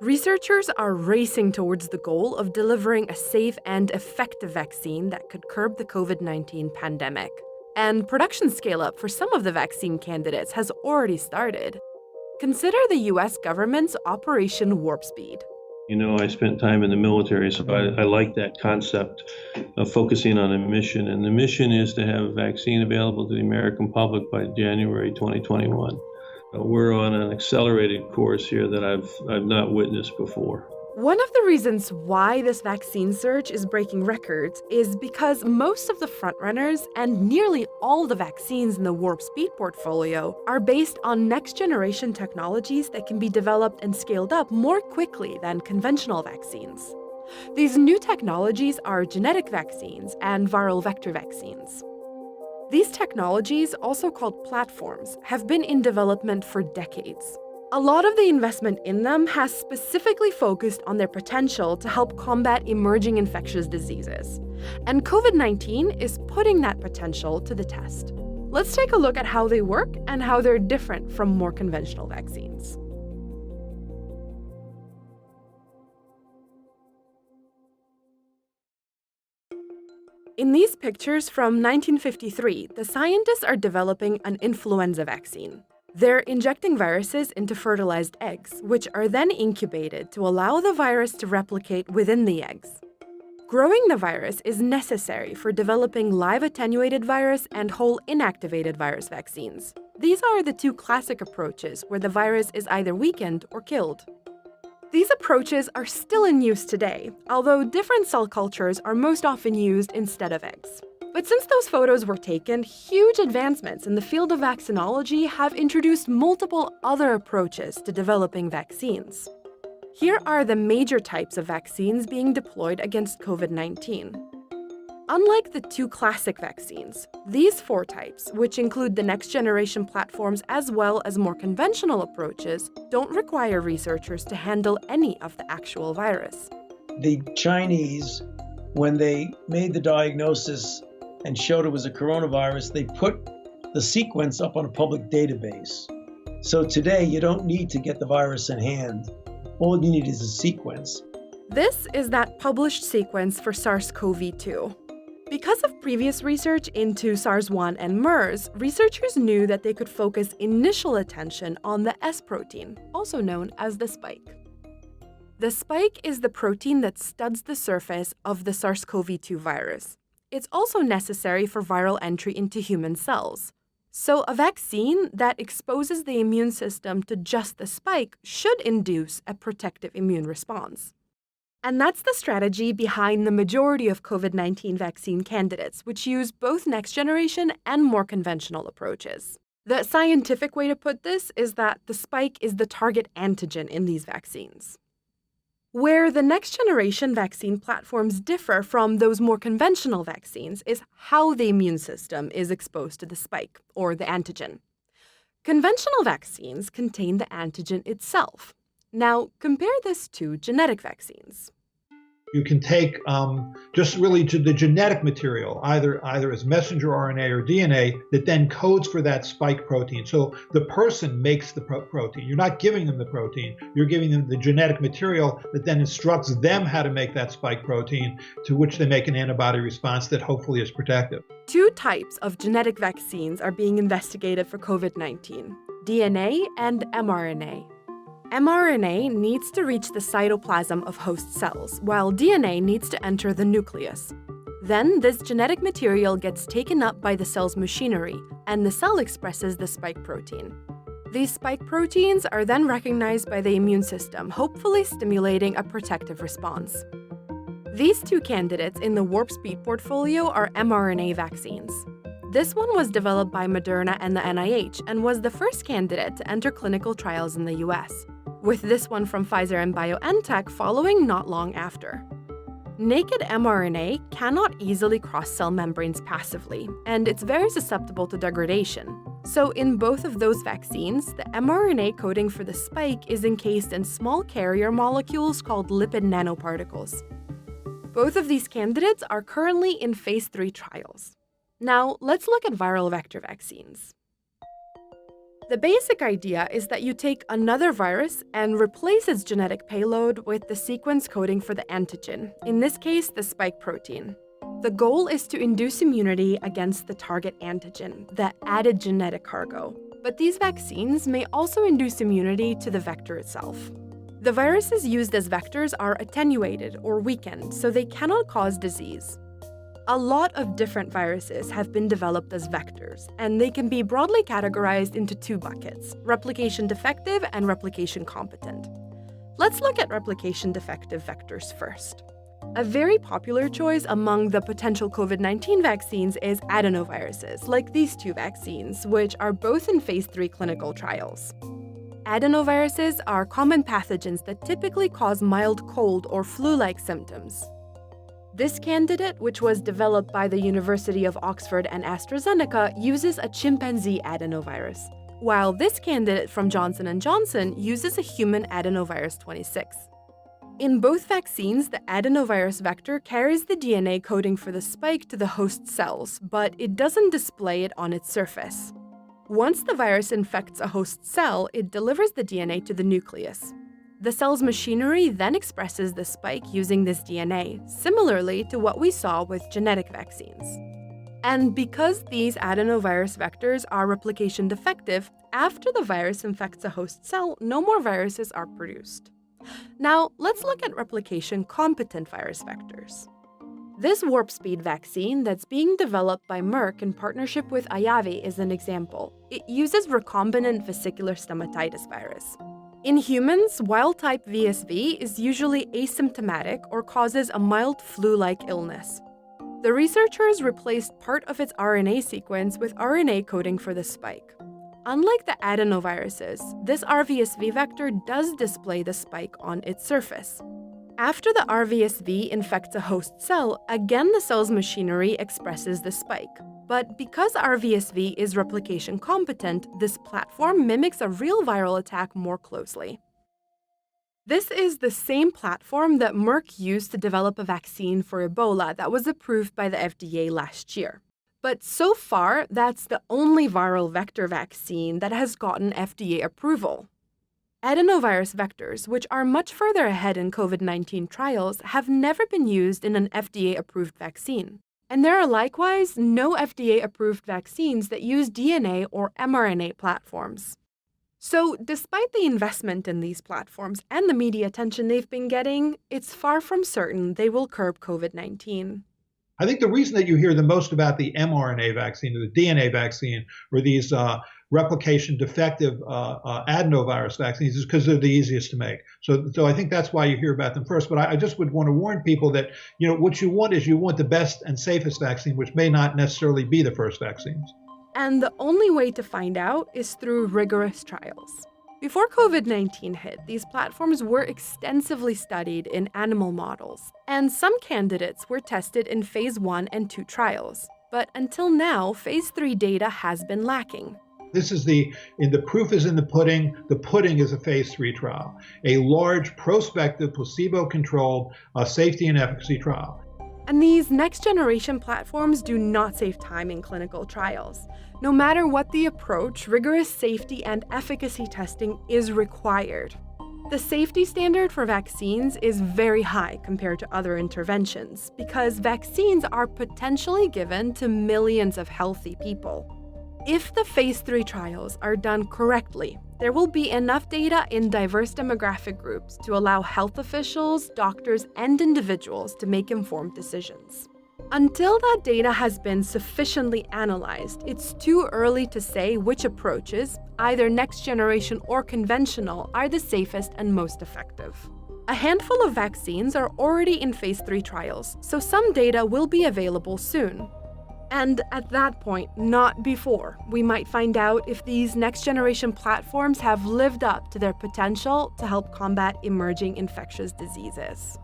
Researchers are racing towards the goal of delivering a safe and effective vaccine that could curb the COVID-19 pandemic. And production scale up for some of the vaccine candidates has already started. Consider the US government's Operation Warp Speed. I spent time in the military, so I like that concept of focusing on a mission. And the mission is to have a vaccine available to the American public by January 2021. We're on an accelerated course here that I've not witnessed before. One of the reasons why this vaccine surge is breaking records is because most of the frontrunners and nearly all the vaccines in the Warp Speed portfolio are based on next-generation technologies that can be developed and scaled up more quickly than conventional vaccines. These new technologies are genetic vaccines and viral vector vaccines. These technologies, also called platforms, have been in development for decades. A lot of the investment in them has specifically focused on their potential to help combat emerging infectious diseases. And COVID-19 is putting that potential to the test. Let's take a look at how they work and how they're different from more conventional vaccines. In these pictures from 1953, the scientists are developing an influenza vaccine. They're injecting viruses into fertilized eggs, which are then incubated to allow the virus to replicate within the eggs. Growing the virus is necessary for developing live attenuated virus and whole inactivated virus vaccines. These are the two classic approaches where the virus is either weakened or killed. These approaches are still in use today, although different cell cultures are most often used instead of eggs. But since those photos were taken, huge advancements in the field of vaccinology have introduced multiple other approaches to developing vaccines. Here are the major types of vaccines being deployed against COVID-19. Unlike the two classic vaccines, these four types, which include the next-generation platforms as well as more conventional approaches, don't require researchers to handle any of the actual virus. The Chinese, when they made the diagnosis and showed it was a coronavirus, they put the sequence up on a public database. So today, you don't need to get the virus in hand. All you need is a sequence. This is that published sequence for SARS-CoV-2. Because of previous research into SARS-1 and MERS, researchers knew that they could focus initial attention on the S protein, also known as the spike. The spike is the protein that studs the surface of the SARS-CoV-2 virus. It's also necessary for viral entry into human cells. So a vaccine that exposes the immune system to just the spike should induce a protective immune response. And that's the strategy behind the majority of COVID-19 vaccine candidates, which use both next-generation and more conventional approaches. The scientific way to put this is that the spike is the target antigen in these vaccines. Where the next-generation vaccine platforms differ from those more conventional vaccines is how the immune system is exposed to the spike, or the antigen. Conventional vaccines contain the antigen itself. Now, compare this to genetic vaccines. You can take just really to the genetic material, either as messenger RNA or DNA, that then codes for that spike protein. So the person makes the protein. You're not giving them the protein. You're giving them the genetic material that then instructs them how to make that spike protein, to which they make an antibody response that hopefully is protective. Two types of genetic vaccines are being investigated for COVID-19, DNA and mRNA. mRNA needs to reach the cytoplasm of host cells, while DNA needs to enter the nucleus. Then, this genetic material gets taken up by the cell's machinery, and the cell expresses the spike protein. These spike proteins are then recognized by the immune system, hopefully stimulating a protective response. These two candidates in the Warp Speed portfolio are mRNA vaccines. This one was developed by Moderna and the NIH and was the first candidate to enter clinical trials in the US, with this one from Pfizer and BioNTech following not long after. Naked mRNA cannot easily cross cell membranes passively, and it's very susceptible to degradation. So in both of those vaccines, the mRNA coding for the spike is encased in small carrier molecules called lipid nanoparticles. Both of these candidates are currently in phase 3 trials. Now, let's look at viral vector vaccines. The basic idea is that you take another virus and replace its genetic payload with the sequence coding for the antigen, in this case, the spike protein. The goal is to induce immunity against the target antigen, the added genetic cargo. But these vaccines may also induce immunity to the vector itself. The viruses used as vectors are attenuated or weakened, so they cannot cause disease. A lot of different viruses have been developed as vectors, and they can be broadly categorized into two buckets: replication defective and replication competent. Let's look at replication defective vectors first. A very popular choice among the potential COVID-19 vaccines is adenoviruses, like these two vaccines, which are both in phase 3 clinical trials. Adenoviruses are common pathogens that typically cause mild cold or flu-like symptoms. This candidate, which was developed by the University of Oxford and AstraZeneca, uses a chimpanzee adenovirus, while this candidate from Johnson & Johnson uses a human adenovirus 26. In both vaccines, the adenovirus vector carries the DNA coding for the spike to the host cells, but it doesn't display it on its surface. Once the virus infects a host cell, it delivers the DNA to the nucleus. The cell's machinery then expresses the spike using this DNA, similarly to what we saw with genetic vaccines. And because these adenovirus vectors are replication defective, after the virus infects a host cell, no more viruses are produced. Now, let's look at replication competent virus vectors. This warp speed vaccine that's being developed by Merck in partnership with Ayavi is an example. It uses recombinant vesicular stomatitis virus. In humans, wild-type VSV is usually asymptomatic or causes a mild flu-like illness. The researchers replaced part of its RNA sequence with RNA coding for the spike. Unlike the adenoviruses, this RVSV vector does display the spike on its surface. After the RVSV infects a host cell, again the cell's machinery expresses the spike. But because RVSV is replication competent, this platform mimics a real viral attack more closely. This is the same platform that Merck used to develop a vaccine for Ebola that was approved by the FDA last year. But so far, that's the only viral vector vaccine that has gotten FDA approval. Adenovirus vectors, which are much further ahead in COVID-19 trials, have never been used in an FDA-approved vaccine. And there are likewise no FDA-approved vaccines that use DNA or mRNA platforms. So, despite the investment in these platforms and the media attention they've been getting, it's far from certain they will curb COVID-19. I think the reason that you hear the most about the mRNA vaccine or the DNA vaccine or these replication defective adenovirus vaccines is because they're the easiest to make. So I think that's why you hear about them first. But I just would want to warn people that, what you want is you want the best and safest vaccine, which may not necessarily be the first vaccines. And the only way to find out is through rigorous trials. Before COVID-19 hit, these platforms were extensively studied in animal models, and some candidates were tested in phase 1 and 2 trials. But until now, phase 3 data has been lacking. This is the proof is in the pudding. The pudding is a phase 3 trial, a large prospective placebo-controlled safety and efficacy trial. And these next-generation platforms do not save time in clinical trials. No matter what the approach, rigorous safety and efficacy testing is required. The safety standard for vaccines is very high compared to other interventions because vaccines are potentially given to millions of healthy people. If the phase 3 trials are done correctly, there will be enough data in diverse demographic groups to allow health officials, doctors, and individuals to make informed decisions. Until that data has been sufficiently analyzed, it's too early to say which approaches, either next generation or conventional, are the safest and most effective. A handful of vaccines are already in phase 3 trials, so some data will be available soon. And at that point, not before, we might find out if these next-generation platforms have lived up to their potential to help combat emerging infectious diseases.